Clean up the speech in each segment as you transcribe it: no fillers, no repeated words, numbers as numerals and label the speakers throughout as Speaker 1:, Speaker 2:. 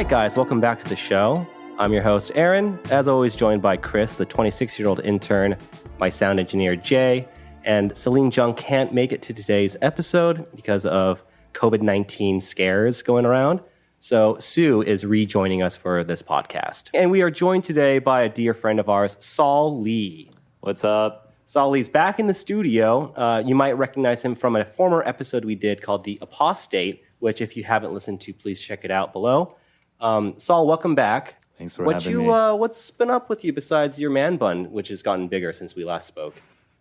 Speaker 1: right, guys, welcome back to the show. I'm your host, Aaron, as always joined by Chris, the 26-year-old intern, my sound engineer, Jay, and Celine Jung can't make it to today's episode because of COVID-19 scares going around. So Sue is rejoining us for this podcast. And we are joined today by a dear friend of ours, Saul Lee.
Speaker 2: What's up?
Speaker 1: Saul Lee's back in the studio. You might recognize him from a former episode we did called The Apostate, which if you haven't listened to, please check it out below. Saul, welcome back.
Speaker 2: Thanks for having me.
Speaker 1: What's been up with you besides your man bun, which has gotten bigger since we last spoke?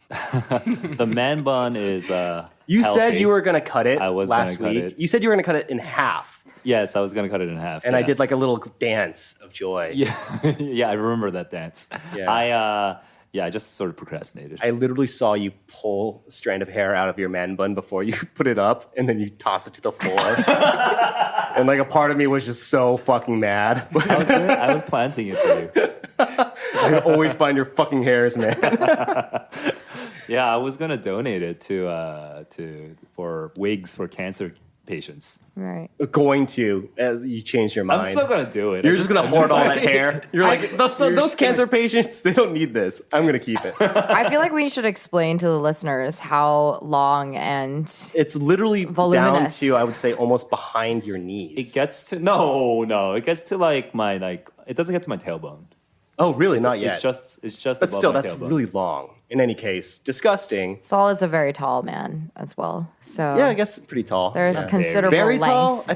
Speaker 2: The man bun is
Speaker 1: You
Speaker 2: healthy.
Speaker 1: said you were going to cut it last
Speaker 2: gonna
Speaker 1: week.
Speaker 2: cut it.
Speaker 1: You said you were going to cut it in half.
Speaker 2: Yes, I was going to cut it in half.
Speaker 1: And I did like a little dance of joy.
Speaker 2: Yeah, yeah, I remember that dance.
Speaker 1: Yeah.
Speaker 2: I just sort of procrastinated.
Speaker 1: I literally saw you pull a strand of hair out of your man bun before you put it up, and then you toss it to the floor. And like a part of me was just so fucking mad.
Speaker 2: I was planting it for you.
Speaker 1: I always find your fucking hairs, man.
Speaker 2: Yeah, I was going to donate it for wigs for cancer patients.
Speaker 3: Right.
Speaker 1: Going to, as you changed your mind.
Speaker 2: I'm still going to do it.
Speaker 1: You're just going to hoard all that
Speaker 2: like,
Speaker 1: hair. You're like, those cancer patients, they don't need this. I'm going to keep it.
Speaker 3: I feel like we should explain to the listeners how long and
Speaker 1: It's literally
Speaker 3: voluminous.
Speaker 1: down to, I would say, almost behind your knees.
Speaker 2: It gets to it gets to like my it doesn't get to my tailbone.
Speaker 1: Oh, really? Not yet.
Speaker 2: It's just
Speaker 1: But
Speaker 2: above
Speaker 1: still,
Speaker 2: my
Speaker 1: that's
Speaker 2: tailbone.
Speaker 1: really long. In any case, disgusting.
Speaker 3: Saul is a very tall man as well. So
Speaker 1: Yeah, I guess pretty tall.
Speaker 3: there's
Speaker 1: Yeah.
Speaker 3: considerable
Speaker 1: Very
Speaker 3: length.
Speaker 1: tall. I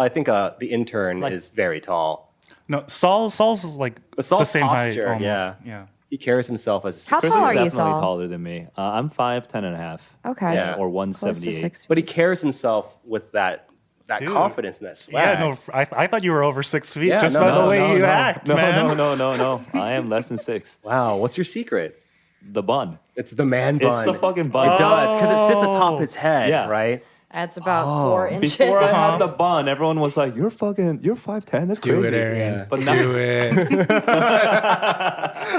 Speaker 1: think. The intern is very tall.
Speaker 4: No, Saul's like
Speaker 1: Saul's
Speaker 4: the same
Speaker 1: posture,
Speaker 4: height. Almost.
Speaker 1: yeah.
Speaker 4: Yeah.
Speaker 1: He carries himself as.
Speaker 3: How
Speaker 2: Chris
Speaker 3: tall
Speaker 2: is
Speaker 3: are you,
Speaker 2: definitely
Speaker 3: Saul?
Speaker 2: taller than me. I'm 5'10" and a half.
Speaker 3: Okay.
Speaker 1: Yeah.
Speaker 2: Or
Speaker 3: Close to
Speaker 2: 178.
Speaker 3: 6 feet.
Speaker 1: But he carries himself with that
Speaker 4: Dude.
Speaker 1: confidence and that swag.
Speaker 4: Yeah, no, I thought you were over 6 feet
Speaker 1: Yeah,
Speaker 4: just
Speaker 1: no,
Speaker 4: by
Speaker 1: no,
Speaker 4: the way you act, man.
Speaker 2: No. I am less than 6.
Speaker 1: Wow, what's your secret?
Speaker 2: The bun.
Speaker 1: It's the man bun.
Speaker 2: It's the fucking bun.
Speaker 1: It does because it sits atop his head,
Speaker 2: Yeah.
Speaker 1: right?
Speaker 3: That's about 4 inches.
Speaker 2: Before I had the bun, everyone was like, "You're 5'10". That's crazy."
Speaker 4: Do it, Aaron.
Speaker 1: Yeah.
Speaker 2: But now,
Speaker 4: Do it.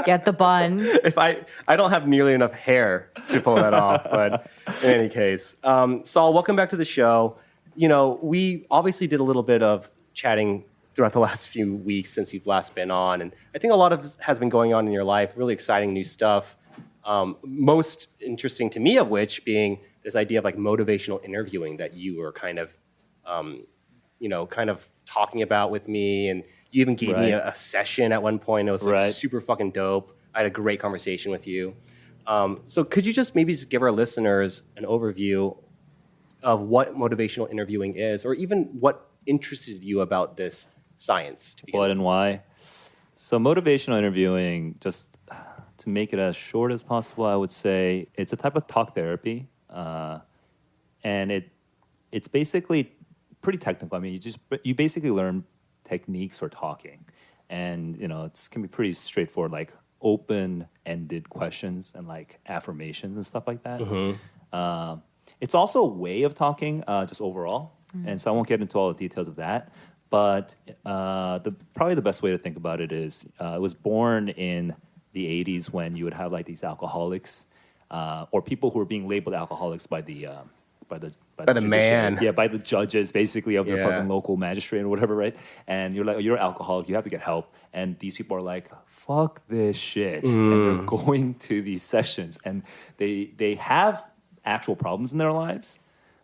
Speaker 3: Get the bun.
Speaker 1: If I don't have nearly enough hair to pull that off, but in any case, Saul, welcome back to the show. You know, we obviously did a little bit of chatting throughout the last few weeks since you've last been on, and I think a lot of has been going on in your life, really exciting new stuff. Most interesting to me of which being this idea of like motivational interviewing that you were kind of talking about with me, and you even gave me a session at one point. It was like super fucking dope. I had a great conversation with you. So could you just maybe just give our listeners an overview of what motivational interviewing is, or even what interested you about this science? To begin
Speaker 2: what
Speaker 1: with?
Speaker 2: and why? So motivational interviewing, just to make it as short as possible, I would say it's a type of talk therapy, and it's basically pretty technical. I mean, you basically learn techniques for talking, and it can be pretty straightforward, like open-ended questions and like affirmations and stuff like that.
Speaker 1: Mm-hmm.
Speaker 2: It's also a way of talking, just overall, and so I won't get into all the details of that. But probably the best way to think about it is it was born in the 80s when you would have like these alcoholics or people who were being labeled alcoholics by the
Speaker 1: man.
Speaker 2: Yeah, by the judges, basically, of the
Speaker 1: Yeah.
Speaker 2: fucking local magistrate or whatever, right? And you're like, you're an alcoholic, you have to get help. And these people are like, fuck this shit. And they're going to these sessions, and they have actual problems in their lives,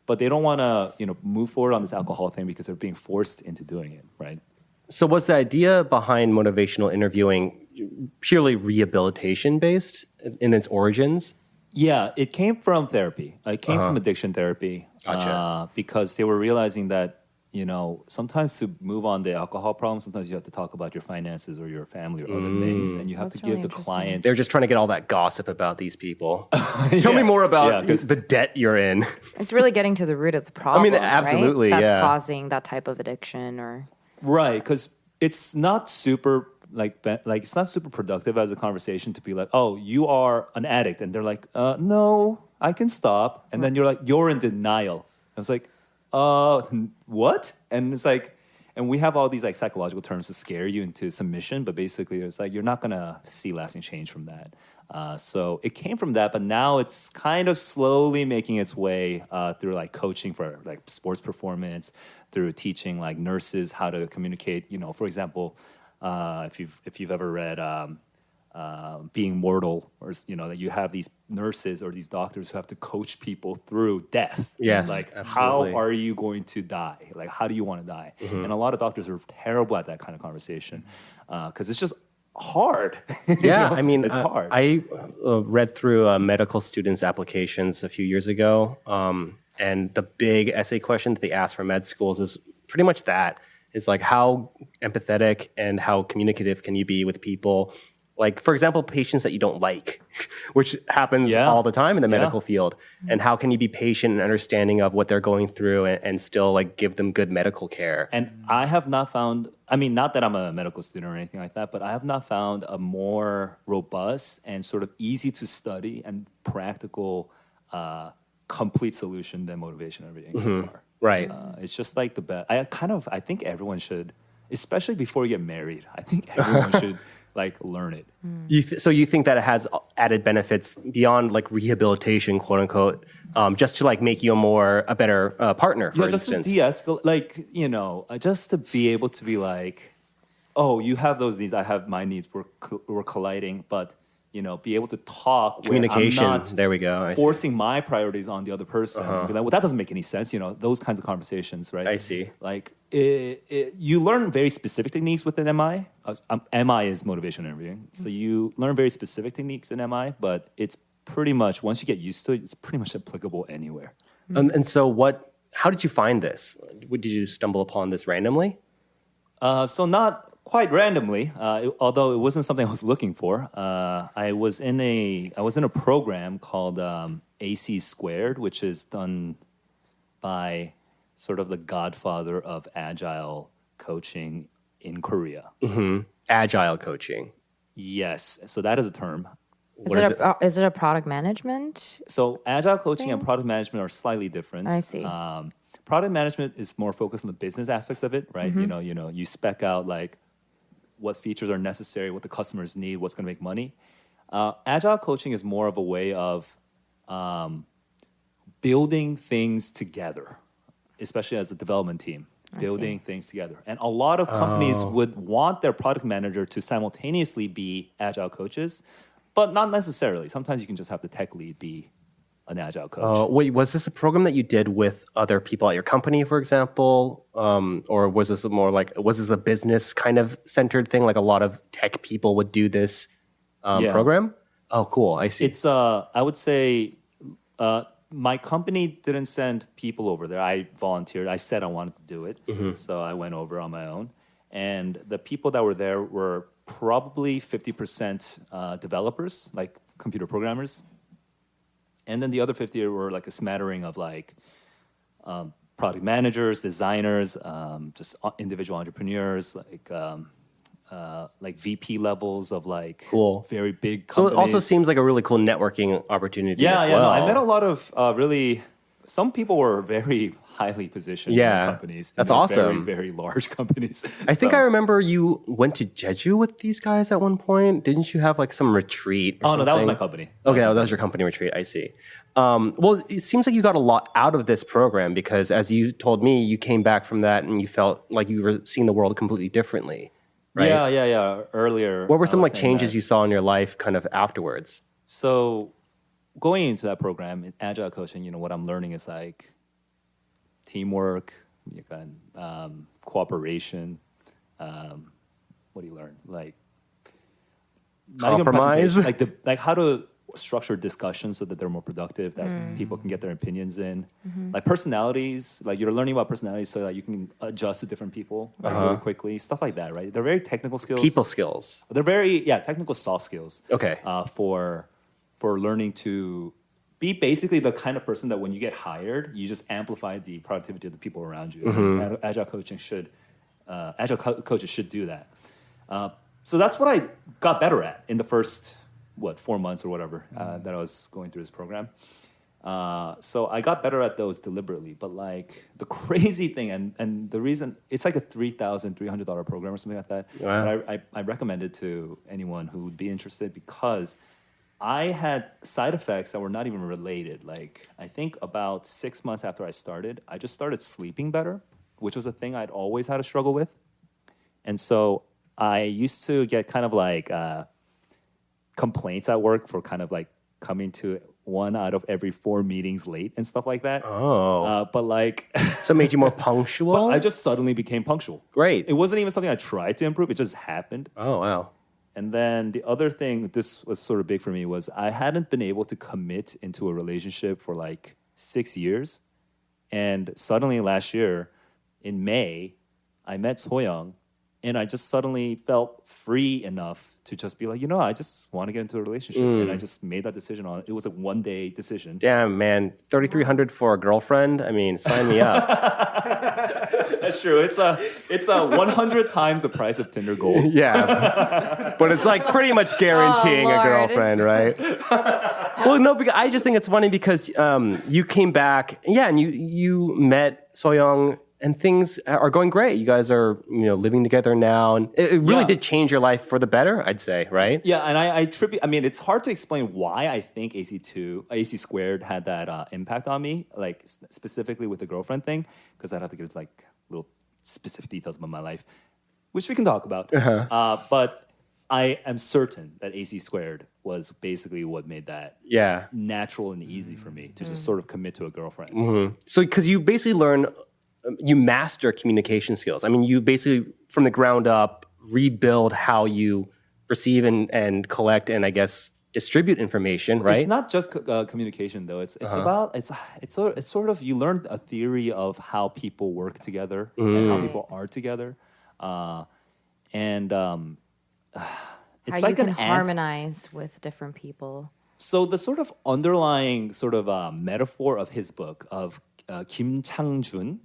Speaker 2: but they don't want to, move forward on this alcohol thing because they're being forced into doing it, right?
Speaker 1: So was the idea behind motivational interviewing purely rehabilitation based in its origins?
Speaker 2: Yeah, it came from therapy. It came from addiction therapy.
Speaker 1: Gotcha.
Speaker 2: Because they were realizing that, sometimes to move on the alcohol problem, sometimes you have to talk about your finances or your family or other things, and you have
Speaker 3: That's
Speaker 2: to give
Speaker 3: really
Speaker 2: the
Speaker 3: interesting.
Speaker 2: client.
Speaker 1: They're just trying to get all that gossip about these people. Tell me more about
Speaker 2: 'cause-
Speaker 1: the debt you're in.
Speaker 3: It's really getting to the root of the problem.
Speaker 1: absolutely,
Speaker 3: right? That's
Speaker 1: yeah.
Speaker 3: causing that type of addiction or.
Speaker 2: Right, because it's not super it's not super productive as a conversation to be like, oh, you are an addict, and they're like, no, I can stop, and then you're like, you're in denial. And it's like, what? And it's like, And we have all these like psychological terms to scare you into submission, but basically it's like you're not gonna see lasting change from that. So it came from that, but now it's kind of slowly making its way through like coaching for like sports performance, through teaching like nurses how to communicate. You know, for example, if you've ever read Being Mortal, or you know that you have these nurses or these doctors who have to coach people through death.
Speaker 1: Yes,
Speaker 2: like
Speaker 1: absolutely.
Speaker 2: how are you going to die? Like how do you want to die? And a lot of doctors are terrible at that kind of conversation because it's just hard.
Speaker 1: Yeah, I mean,
Speaker 2: it's hard.
Speaker 1: I read through medical students' applications a few years ago, and the big essay question that they ask for med schools is pretty much that. Is like how empathetic and how communicative can you be with people? Like, for example, patients that you don't like, which happens all the time in the medical field. And how can you be patient and understanding of what they're going through and still like give them good medical care?
Speaker 2: And I have not found, I mean, not that I'm a medical student or anything like that, but I have not found a more robust and sort of easy to study and practical, complete solution than motivation interviewing so far.
Speaker 1: Right.
Speaker 2: It's just like the best. I think everyone should, especially before you get married, I think everyone should like learn it.
Speaker 1: So you think that it has added benefits beyond like rehabilitation, quote unquote, just to like make you a better partner, for
Speaker 2: Just
Speaker 1: instance?
Speaker 2: to de-escalate, like, you know, just to be able to be like, oh, you have those needs, I have my needs, we're colliding, but, you know, be able to talk.
Speaker 1: Communication,
Speaker 2: where I'm not
Speaker 1: there we go. I see.
Speaker 2: forcing my priorities on the other person. Be like, well, that doesn't make any sense, you know, those kinds of conversations, right?
Speaker 1: I see.
Speaker 2: Like, you learn very specific techniques within MI. MI is motivation interviewing. So you learn very specific techniques in MI, but it's pretty much, once you get used to it, it's pretty much applicable anywhere.
Speaker 1: And so how did you find this? Did you stumble upon this randomly?
Speaker 2: So not quite randomly, although it wasn't something I was looking for. I was in a program called AC Squared, which is done by sort of the godfather of agile coaching in Korea.
Speaker 1: Agile coaching.
Speaker 2: Yes, so that is a term.
Speaker 3: Is it a product management?
Speaker 2: So agile coaching and product management are slightly different.
Speaker 3: I see.
Speaker 2: Product management is more focused on the business aspects of it, right? You know, you spec out like what features are necessary, what the customers need, what's going to make money. Agile coaching is more of a way of building things together, especially as a development team, building things together. And a lot of companies would want their product manager to simultaneously be agile coaches, but not necessarily. Sometimes you can just have the tech lead be an agile coach.
Speaker 1: Wait, was this a program that you did with other people at your company, for example? Or was this a business kind of centered thing? Like a lot of tech people would do this program? Oh, cool. I see.
Speaker 2: It's, I would say, my company didn't send people over there. I volunteered. I said I wanted to do it. So I went over on my own. And the people that were there were probably 50% developers, like computer programmers. And then the other 50 were like a smattering of like product managers, designers, just individual entrepreneurs, like VP levels of like
Speaker 1: Cool.
Speaker 2: very big
Speaker 1: So
Speaker 2: companies.
Speaker 1: it also seems like a really cool networking opportunity as well.
Speaker 2: No, I met a lot of some people were very highly positioned in companies.
Speaker 1: That's
Speaker 2: in
Speaker 1: awesome.
Speaker 2: Very, very large companies.
Speaker 1: I think I remember you went to Jeju with these guys at one point. Didn't you have like some retreat or something?
Speaker 2: No, that was my company.
Speaker 1: Okay, that was your company retreat. I see. Well, it seems like you got a lot out of this program because as you told me, you came back from that and you felt like you were seeing the world completely differently, right?
Speaker 2: Yeah. Earlier.
Speaker 1: What were some
Speaker 2: I was
Speaker 1: like
Speaker 2: saying
Speaker 1: changes
Speaker 2: that.
Speaker 1: you saw in your life kind of afterwards?
Speaker 2: So going into that program in agile coaching, you know, what I'm learning is like teamwork, cooperation. What do you learn? Like not even
Speaker 1: Compromise?
Speaker 2: presentation, like how to structure discussions so that they're more productive, that people can get their opinions in. Like personalities, like you're learning about personalities so that you can adjust to different people really quickly. Stuff like that, right? They're very technical skills.
Speaker 1: People skills.
Speaker 2: They're very technical soft skills.
Speaker 1: Okay.
Speaker 2: For learning to be basically the kind of person that when you get hired, you just amplify the productivity of the people around you. Agile coaches should do that. So that's what I got better at in the first 4 months or whatever that I was going through this program. So I got better at those deliberately. But like the crazy thing, and the reason it's like a $3,300 program or something like that.
Speaker 1: Wow.
Speaker 2: But I recommend it to anyone who would be interested because I had side effects that were not even related. Like I think about 6 months after I started, I just started sleeping better, which was a thing I'd always had a struggle with. And so I used to get kind of like complaints at work for kind of like coming to 1 out of every 4 meetings late and stuff like that. But like,
Speaker 1: So it made you more punctual?
Speaker 2: I just suddenly became punctual.
Speaker 1: Great.
Speaker 2: It wasn't even something I tried to improve. It just happened.
Speaker 1: Oh, wow.
Speaker 2: And then the other thing, this was sort of big for me, was I hadn't been able to commit into a relationship for like 6 years. And suddenly last year, in May, I met Soyoung, and I just suddenly felt free enough to just be like, I just want to get into a relationship. And I just made that decision on it. It was a 1-day decision.
Speaker 1: Damn, man. $3,300 for a girlfriend? I mean, sign me up.
Speaker 2: That's true. It's a 100 times the price of Tinder Gold.
Speaker 1: Yeah. But it's like pretty much guaranteeing a
Speaker 3: Lord.
Speaker 1: girlfriend, right? Well, no, because I just think it's funny because you came back, and you met Soyoung, and things are going great. You guys are, living together now, and it really did change your life for the better, I'd say, right?
Speaker 2: Yeah, and I attribute. I mean, it's hard to explain why I think AC squared had that impact on me, like specifically with the girlfriend thing, because I'd have to get into like little specific details about my life, which we can talk about. But I am certain that AC squared was basically what made that natural and easy for me to just sort of commit to a girlfriend.
Speaker 1: So, because you basically you master communication skills. I mean, you basically, from the ground up, rebuild how you receive and collect and, I guess, distribute information, right?
Speaker 2: It's not just communication, though. It's about it's sort of, you learn a theory of how people work together and how people are together, and it's
Speaker 3: how
Speaker 2: like
Speaker 3: you can
Speaker 2: an
Speaker 3: harmonize with different people.
Speaker 2: So the sort of underlying sort of metaphor of his book of Kim Chang-jun,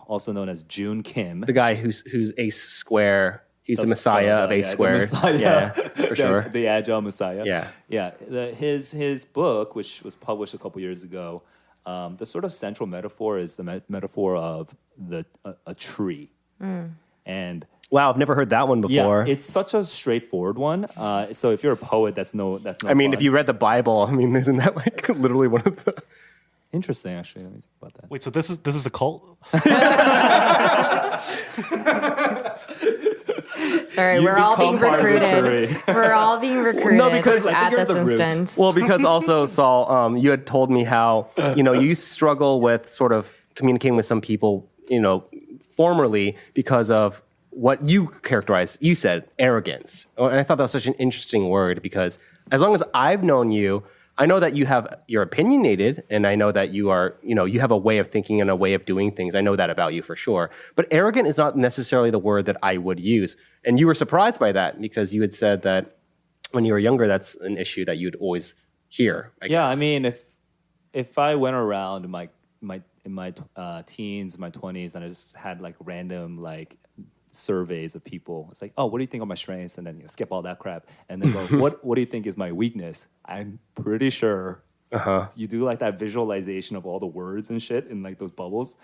Speaker 2: also known as Jun Kim,
Speaker 1: The guy who's Ace Square. He's the messiah of Ace Square.
Speaker 2: The messiah.
Speaker 1: Yeah, for sure.
Speaker 2: The agile messiah.
Speaker 1: Yeah.
Speaker 2: His book, which was published a couple years ago, the sort of central metaphor is the metaphor of a tree, and
Speaker 1: Wow, I've never heard that one before.
Speaker 2: yeah, it's such a straightforward one. So if you're a poet, that's no.
Speaker 1: I mean,
Speaker 2: fun.
Speaker 1: if you read the Bible, I mean, isn't that like literally one of the...
Speaker 2: Interesting, actually. Let me think about that.
Speaker 4: Wait, so this is a cult?
Speaker 3: Sorry,
Speaker 2: You
Speaker 3: we're all being
Speaker 2: become part of the
Speaker 3: recruited.
Speaker 2: jury.
Speaker 3: We're all being recruited
Speaker 1: No, because I
Speaker 2: think
Speaker 3: at
Speaker 2: you're
Speaker 3: this
Speaker 2: the root.
Speaker 3: instant.
Speaker 1: Well, because also, Saul, you had told me how, you struggle with sort of communicating with some people, formerly because of what you characterized. You said arrogance. And I thought that was such an interesting word because as long as I've known you, I know that you're opinionated, and I know that you are, you have a way of thinking and a way of doing things. I know that about you for sure. But arrogant is not necessarily the word that I would use. And you were surprised by that because you had said that when you were younger, that's an issue that you'd always hear, I guess.
Speaker 2: Yeah, I mean, if I went around in my teens, my 20s, and I just had like random like surveys of people, it's like, oh, what do you think are my strengths? And then skip all that crap, and then go, what do you think is my weakness? I'm pretty sure you do like that visualization of all the words and shit in like those bubbles.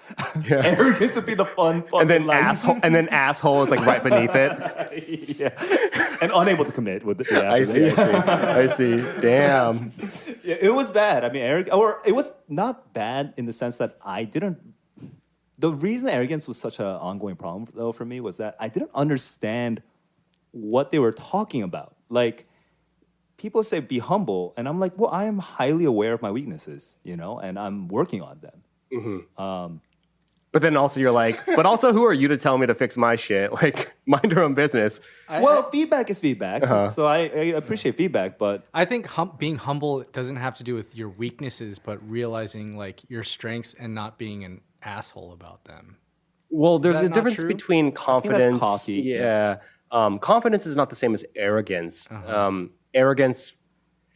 Speaker 1: Yeah.
Speaker 2: Arrogance would be the fun
Speaker 1: And then
Speaker 2: like,
Speaker 1: asshole is like right beneath it.
Speaker 2: yeah, and unable to commit with it. Yeah,
Speaker 1: I see. Damn.
Speaker 2: Yeah, it was bad. I mean, it was not bad in the sense that I didn't. The reason arrogance was such an ongoing problem, though, for me was that I didn't understand what they were talking about. Like, people say, be humble. And I'm like, well, I am highly aware of my weaknesses, and I'm working on them.
Speaker 1: But then also you're like, but also who are you to tell me to fix my shit? Like, mind your own business.
Speaker 2: Feedback is feedback. So I appreciate feedback, but
Speaker 5: I think being humble doesn't have to do with your weaknesses, but realizing like your strengths and not being an asshole about them.
Speaker 1: Well, there's
Speaker 5: that
Speaker 1: a
Speaker 5: not
Speaker 1: difference
Speaker 5: true?
Speaker 1: between confidence.
Speaker 2: cocky.
Speaker 1: Yeah. Confidence is not the same as arrogance. Arrogance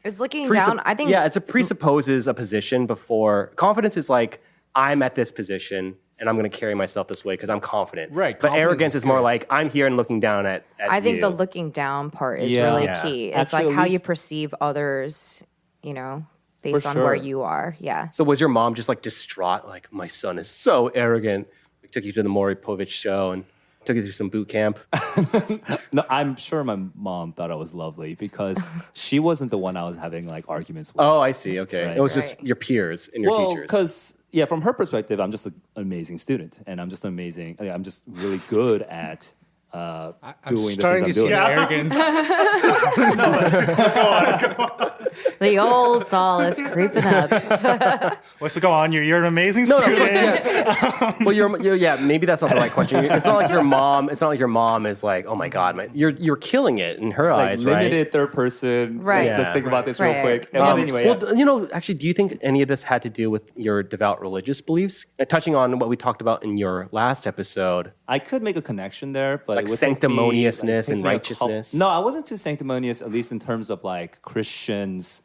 Speaker 3: Is looking down. I think.
Speaker 1: Yeah, it presupposes a position before. Confidence is like, I'm at this position and I'm going to carry myself this way because I'm confident.
Speaker 5: Right,
Speaker 1: But
Speaker 5: confidence
Speaker 1: arrogance
Speaker 5: is
Speaker 1: is more
Speaker 5: good.
Speaker 1: like, I'm here and looking down at
Speaker 3: I think
Speaker 1: you.
Speaker 3: the looking down part is
Speaker 2: Yeah.
Speaker 3: really
Speaker 1: Yeah.
Speaker 3: key. It's
Speaker 2: Actually,
Speaker 3: like
Speaker 2: at
Speaker 3: how you
Speaker 2: least-
Speaker 3: perceive others, based
Speaker 2: For
Speaker 3: on where
Speaker 2: sure.
Speaker 3: you are. Yeah.
Speaker 1: So was your mom just like distraught? Like, my son is so arrogant. We took you to the Maury Povich show and took you through some boot camp.
Speaker 2: No, I'm sure my mom thought I was lovely because she wasn't the one I was having like arguments with.
Speaker 1: Oh, I see. Okay.
Speaker 2: Right.
Speaker 1: It was just
Speaker 3: Right.
Speaker 1: your peers and your
Speaker 2: Well,
Speaker 1: teachers.
Speaker 2: because from her perspective, I'm just an amazing student, and I'm just amazing. I'm just really good at
Speaker 5: I'm
Speaker 2: doing the
Speaker 5: starting
Speaker 2: things
Speaker 5: to
Speaker 2: I'm
Speaker 5: see
Speaker 2: doing.
Speaker 5: the arrogance.
Speaker 3: The old Saul is creeping up.
Speaker 4: Well, so go on. You're an amazing
Speaker 1: No,
Speaker 4: student.
Speaker 1: yeah. Well, yeah, maybe that's not the right question. It's not like your mom. It's not like your mom is like, oh my god, you're killing it in her
Speaker 2: Like
Speaker 1: eyes,
Speaker 2: limited
Speaker 1: right?
Speaker 2: third person.
Speaker 3: Right.
Speaker 2: Let's think about this real
Speaker 3: Right.
Speaker 2: quick. And
Speaker 3: Um,
Speaker 2: then anyway,
Speaker 1: Well, actually, do you think any of this had to do with your devout religious beliefs? Touching on what we talked about in your last episode,
Speaker 2: I could make a connection there, but
Speaker 1: Like
Speaker 2: it would take me,
Speaker 1: sanctimoniousness
Speaker 2: take
Speaker 1: and
Speaker 2: me a
Speaker 1: righteousness?
Speaker 2: No, I wasn't too sanctimonious, at least in terms of like Christians.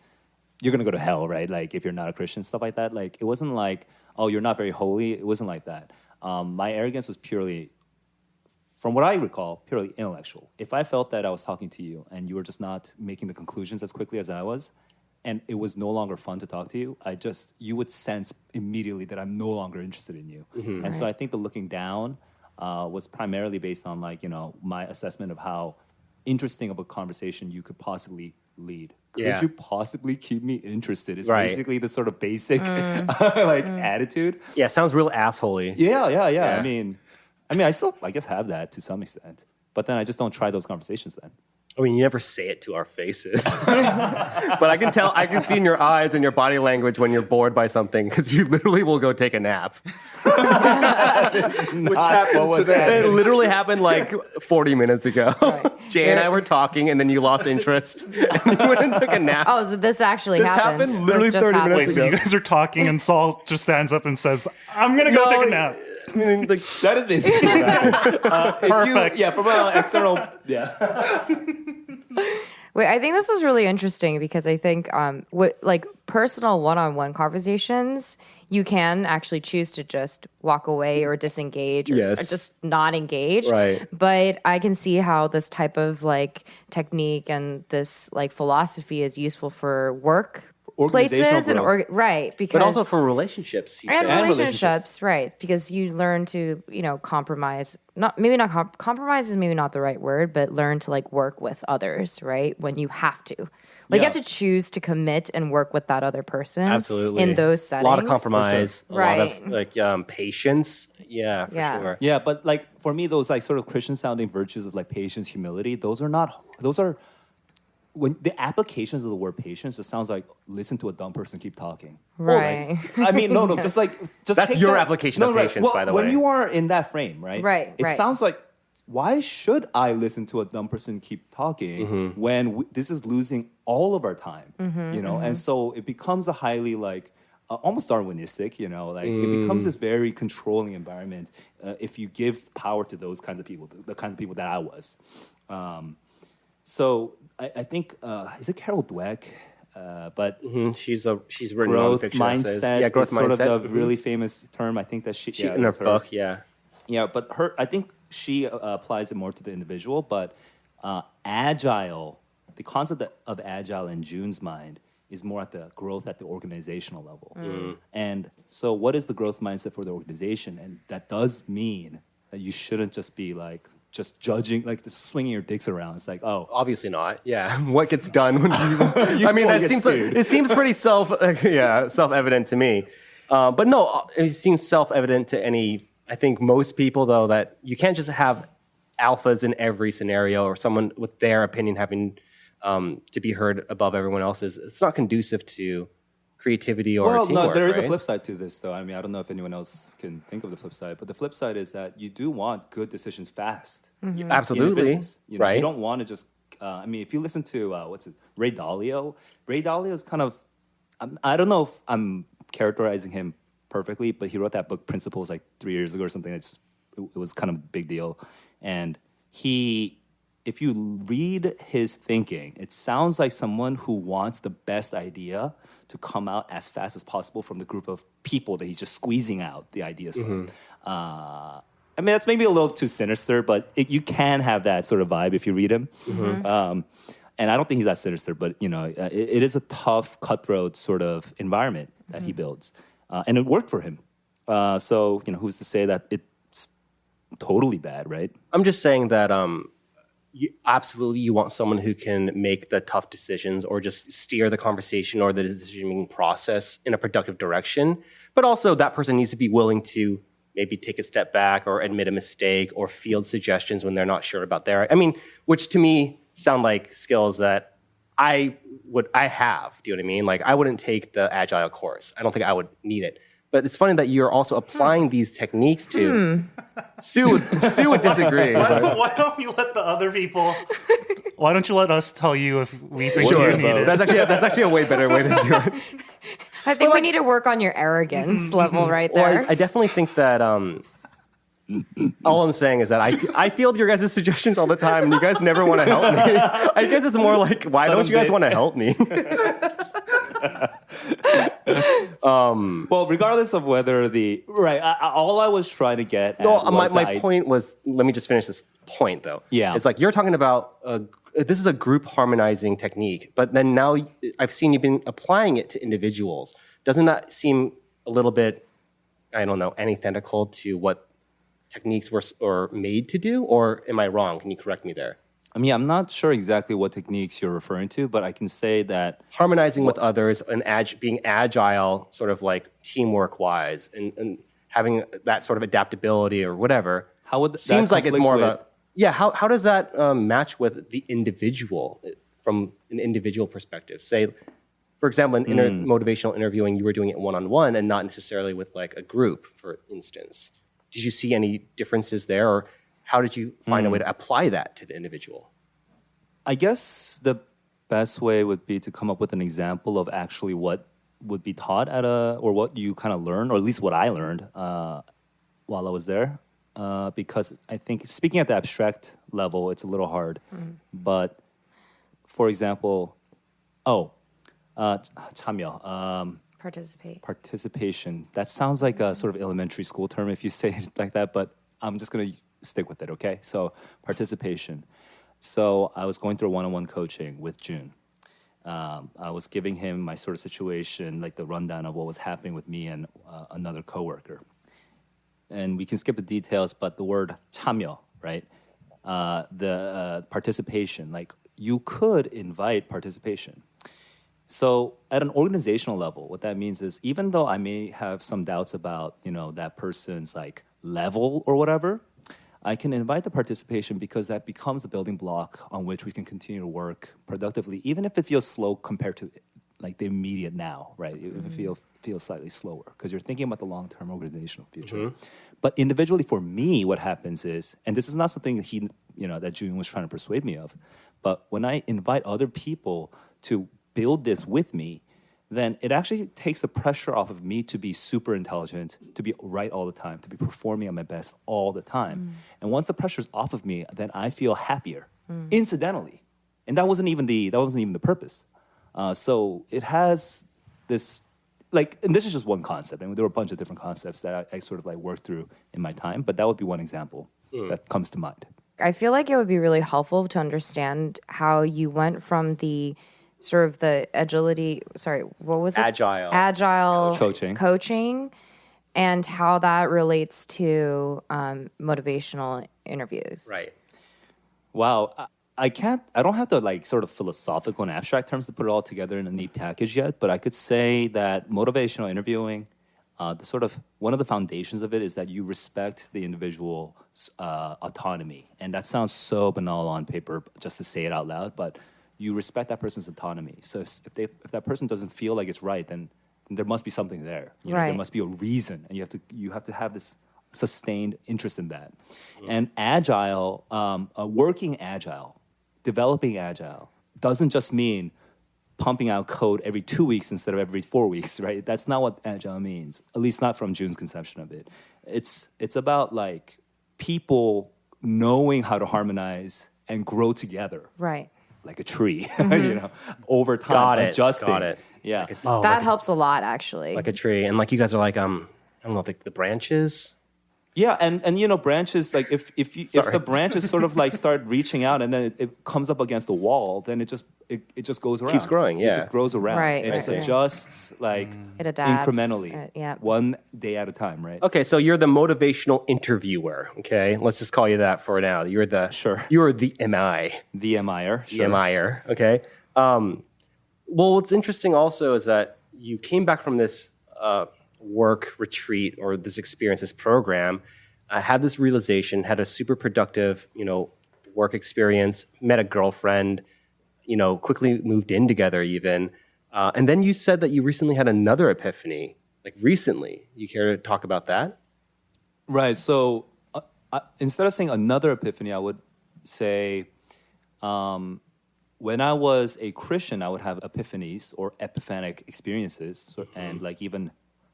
Speaker 2: You're gonna go to hell, right? Like if you're not a Christian, stuff like that. Like it wasn't like, oh, you're not very holy. It wasn't like that. My arrogance was purely, from what I recall, purely intellectual. If I felt that I was talking to you and you were just not making the conclusions as quickly as I was, and it was no longer fun to talk to you, you would sense immediately that I'm no longer interested in you. And so I think the looking down was primarily based on like, my assessment of how interesting of a conversation you could possibly lead. Could
Speaker 1: Yeah.
Speaker 2: you possibly keep me interested? It's
Speaker 1: Right.
Speaker 2: basically the sort of basic attitude.
Speaker 1: yeah, sounds real assholey.
Speaker 2: Yeah. I mean, I still, I guess, have that to some extent. But then I just don't try those conversations then.
Speaker 1: I mean, you never say it to our faces, but I can tell. I can see in your eyes and your body language when you're bored by something because you literally will go take a nap.
Speaker 5: Which happened today.
Speaker 1: It literally happened like 40 minutes ago. Jay and I were talking, and then you lost interest, and you went and took a nap.
Speaker 3: Oh, so this actually
Speaker 1: This
Speaker 3: happened.
Speaker 1: happened literally
Speaker 3: This just
Speaker 1: 30 minutes
Speaker 4: Wait,
Speaker 3: happened.
Speaker 4: so
Speaker 1: ago.
Speaker 4: you guys are talking, and Saul just stands up and says, "I'm gonna go take a nap."
Speaker 1: I mean, like,
Speaker 2: That is basically
Speaker 4: Perfect.
Speaker 2: From an external,
Speaker 3: Wait, I think this is really interesting because I think like personal one-on-one conversations, you can actually choose to just walk away or disengage or,
Speaker 1: Yes.
Speaker 3: or just not engage.
Speaker 1: Right.
Speaker 3: But I can see how this type of like technique and this like philosophy is useful for work
Speaker 2: Organizational
Speaker 3: places and
Speaker 2: growth.
Speaker 3: right because
Speaker 1: but also for relationships. He
Speaker 3: and
Speaker 1: said.
Speaker 3: relationships, right? Because you learn to, compromise. Compromise is maybe not the right word, but learn to like work with others, right? When you have to, you have to choose to commit and work with that other person.
Speaker 1: Absolutely.
Speaker 3: in those
Speaker 1: A
Speaker 3: settings.
Speaker 1: lot of compromise, a lot of
Speaker 3: Right.
Speaker 1: like patience. Yeah, for
Speaker 3: Yeah.
Speaker 1: sure.
Speaker 2: Yeah, but like for me, those like sort of Christian sounding virtues of like patience, humility, those are when the applications of the word patience just sounds like listen to a dumb person keep talking.
Speaker 3: Right.
Speaker 2: I mean, no, just
Speaker 1: That's
Speaker 2: take
Speaker 1: your
Speaker 2: that-
Speaker 1: application of patience, by the
Speaker 2: When
Speaker 1: way.
Speaker 2: you are in that frame, right?
Speaker 3: Right,
Speaker 2: It
Speaker 3: right.
Speaker 2: sounds like why should I listen to a dumb person keep talking
Speaker 1: Mm-hmm.
Speaker 2: when this is losing all of our time, And so it becomes a highly like almost Darwinistic, it becomes this very controlling environment if you give power to those kinds of people, the kinds of people that I was. So I think is it Carol Dweck? But
Speaker 1: She's written
Speaker 2: growth
Speaker 1: nonfiction essays.
Speaker 2: mindset
Speaker 1: Yeah, growth
Speaker 2: is sort
Speaker 1: mindset.
Speaker 2: of the really famous term. I think that she
Speaker 1: in her
Speaker 2: that's hers.
Speaker 1: book. Yeah.
Speaker 2: Yeah, but I think she applies it more to the individual. But agile, the concept of agile in June's mind is more at the growth at the organizational level. And so, what is the growth mindset for the organization? And that does mean that you shouldn't just be like just judging, like just swinging your dicks around. It's like, oh,
Speaker 1: Obviously not. Yeah. What gets done when you I mean,
Speaker 2: won't
Speaker 1: that
Speaker 2: get
Speaker 1: seems like,
Speaker 2: sued.
Speaker 1: it seems pretty self-evident to me. But no, it seems self-evident to I think most people though, that you can't just have alphas in every scenario or someone with their opinion having to be heard above everyone else's. It's not conducive to creativity or
Speaker 2: well,
Speaker 1: teamwork.
Speaker 2: no, there is a
Speaker 1: right?
Speaker 2: flip side to this, though. I mean, I don't know if anyone else can think of the flip side, but the flip side is that you do want good decisions fast. in a
Speaker 1: Absolutely.
Speaker 2: business.
Speaker 1: Right.
Speaker 2: You don't want to just. If you listen to Ray Dalio. Ray Dalio is kind of. I don't know if I'm characterizing him perfectly, but he wrote that book Principles like 3 years ago or something. It was kind of a big deal, and if you read his thinking, it sounds like someone who wants the best idea to come out as fast as possible from the group of people that he's just squeezing out the ideas from. I mean, that's maybe a little too sinister, but you can have that sort of vibe if you read him. And I don't think he's that sinister, but it is a tough, cutthroat sort of environment that he builds, and it worked for him. So who's to say that it's totally bad, right?
Speaker 1: I'm just saying that you want someone who can make the tough decisions or just steer the conversation or the decision-making process in a productive direction. But also that person needs to be willing to maybe take a step back or admit a mistake or field suggestions when they're not sure about which to me sound like skills that I have. Do you know what I mean? Like I wouldn't take the agile course. I don't think I would need it. But it's funny that you're also applying these techniques to. Sue would disagree.
Speaker 4: Why don't you let the other people? Why don't you let us tell you if we think
Speaker 1: Sure,
Speaker 4: you need it?
Speaker 1: that's actually a way better way to do it.
Speaker 3: I think we need to work on your arrogance level right
Speaker 1: Well,
Speaker 3: there.
Speaker 1: I definitely think that all I'm saying is that I field your guys' suggestions all the time, and you guys never want to help me. I guess it's more like, why don't you guys want to help me?
Speaker 2: Well, regardless of whether all I was trying to get at was
Speaker 1: my point was, let me just finish this point though.
Speaker 2: Yeah.
Speaker 1: It's like you're talking about, this is a group harmonizing technique, but then now I've seen you've been applying it to individuals. Doesn't that seem a little bit, I don't know, antithetical to what techniques were made to do? Or am I wrong? Can you correct me there?
Speaker 2: I mean, I'm not sure exactly what techniques you're referring to, but I can say that
Speaker 1: Harmonizing with others and being agile, sort of like teamwork wise, and having that sort of adaptability or whatever.
Speaker 2: How would
Speaker 1: seems like it's more of a How does that match with the individual from an individual perspective? Say, for example, in motivational interviewing, you were doing it one-on-one and not necessarily with like a group, for instance. Did you see any differences there, or how did you find a way to apply that to the individual?
Speaker 2: I guess the best way would be to come up with an example of actually what would be taught or what you kind of learned, or at least what I learned while I was there. Because I think speaking at the abstract level, it's a little hard. But for example, 참여. Participation. That sounds like a sort of elementary school term if you say it like that, but I'm just going to stick with it, okay? So participation. So I was going through a one-on-one coaching with June. I was giving him my sort of situation, like the rundown of what was happening with me and another coworker. And we can skip the details, but the word 참여, right? The participation, like you could invite participation. So at an organizational level, what that means is even though I may have some doubts about, that person's like level or whatever, I can invite the participation because that becomes the building block on which we can continue to work productively, even if it feels slow compared to like the immediate now, right? If it feels slightly slower because you're thinking about the long-term organizational future. But individually for me, what happens is, and this is not something that June was trying to persuade me of, but when I invite other people to build this with me, then it actually takes the pressure off of me to be super intelligent, to be right all the time, to be performing at my best all the time. And once the pressure's off of me, then I feel happier, incidentally. And that wasn't even the purpose. So it has this, and this is just one concept. I mean, there were a bunch of different concepts that I sort of worked through in my time, but that would be one example that comes to mind.
Speaker 3: I feel like it would be really helpful to understand how you went from the sort of the agility, what was it? Agile coaching, and how that relates to motivational interviews.
Speaker 1: Right.
Speaker 2: Wow. I don't have the sort of philosophical and abstract terms to put it all together in a neat package yet, but I could say that motivational interviewing, one of the foundations of it is that you respect the individual's autonomy. And that sounds so banal on paper just to say it out loud, but you respect that person's autonomy. So if that person doesn't feel like it's right, then there must be something there. There must be a reason, and you have to have this sustained interest in that. And agile, working agile, developing agile doesn't just mean pumping out code every 2 weeks instead of every 4 weeks, right? That's not what agile means, at least not from June's conception of it. It's about people knowing how to harmonize and grow together.
Speaker 3: Right.
Speaker 2: Like a tree, over time, adjusting.
Speaker 1: Got it.
Speaker 2: Yeah.
Speaker 3: That helps a lot, actually.
Speaker 1: Like a tree. And you guys are I don't know, the branches.
Speaker 2: Yeah, and you know, branches, like if the branches sort of like start reaching out and then it comes up against the wall, then it just goes around.
Speaker 1: Keeps growing,
Speaker 2: It
Speaker 1: yeah.
Speaker 2: just grows around.
Speaker 3: Right,
Speaker 2: It just
Speaker 3: right.
Speaker 2: adjusts like
Speaker 3: It adapts.
Speaker 2: incrementally.
Speaker 3: Yeah.
Speaker 2: One day at a time, right?
Speaker 1: Okay, so you're the motivational interviewer. Okay, let's just call you that for now. You're the
Speaker 2: Sure.
Speaker 1: You're the MI.
Speaker 2: The MIer. Sure.
Speaker 1: EMIer. Okay. Well, what's interesting also is that you came back from this work retreat or this experience, this program, had this realization, had a super productive, work experience, met a girlfriend, quickly moved in together even. And then you said that you recently had another epiphany, like recently. You care to talk about that?
Speaker 2: Right. So instead of saying another epiphany, I would say when I was a Christian, I would have epiphanies or epiphanic experiences, and like even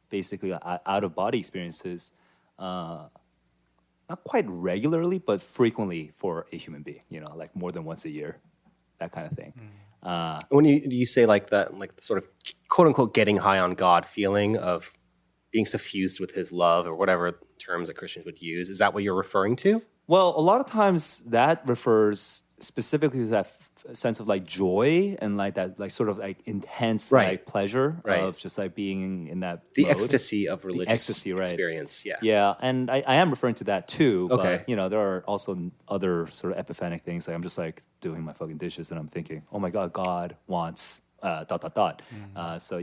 Speaker 2: basically out of body experiences, not quite regularly, but frequently for a human being. Like more than once a year, that kind of thing.
Speaker 1: When you say like that, like the sort of quote unquote getting high on God feeling of being suffused with His love or whatever terms that Christians would use, is that what you're referring to?
Speaker 2: Well, a lot of times that refers specifically to that sense of like joy and like that like sort of like intense like pleasure of just like being in that
Speaker 1: The
Speaker 2: mode.
Speaker 1: ecstasy of religious
Speaker 2: ecstasy, right.
Speaker 1: experience. Yeah.
Speaker 2: Yeah, and I am referring to that too.
Speaker 1: Okay.
Speaker 2: But, there are also other sort of epiphanic things. Like I'm just like doing my fucking dishes and I'm thinking, oh my God, God wants ... So,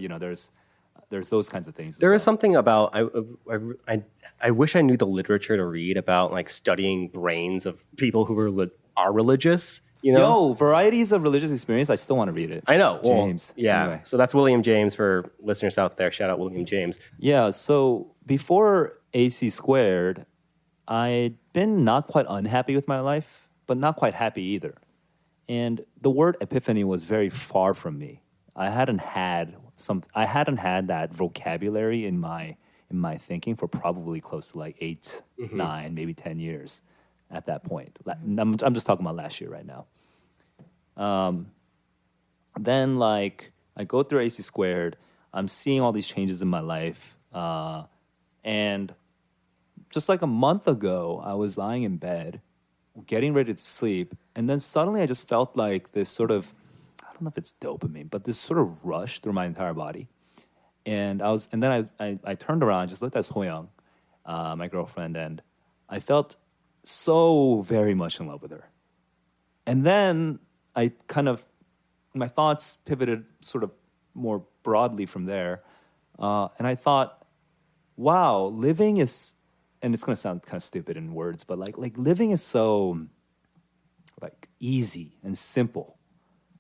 Speaker 2: there's those kinds of things.
Speaker 1: There is something about I wish I knew the literature to read about like studying brains of people who are religious.
Speaker 2: Yo, varieties of religious experience. I still want to read it.
Speaker 1: I know.
Speaker 2: James.
Speaker 1: Well, yeah.
Speaker 2: Anyway.
Speaker 1: So that's William James for listeners out there. Shout out William James.
Speaker 2: Yeah. So before AC squared, I'd been not quite unhappy with my life, but not quite happy either. And the word epiphany was very far from me. I hadn't had that vocabulary in my thinking for probably close to like 8, 9, maybe 10 years at that point. I'm just talking about last year right now. Then like I go through AC squared, I'm seeing all these changes in my life, and just like a month ago, I was lying in bed, getting ready to sleep, and then suddenly I just felt like this sort of, I don't know if it's dopamine, but this sort of rush through my entire body. And then I turned around and just looked at Soyoung, my girlfriend, and I felt so very much in love with her. And then my thoughts pivoted sort of more broadly from there. And I thought, wow, living is, and it's going to sound kind of stupid in words, but like living is so like easy and simple.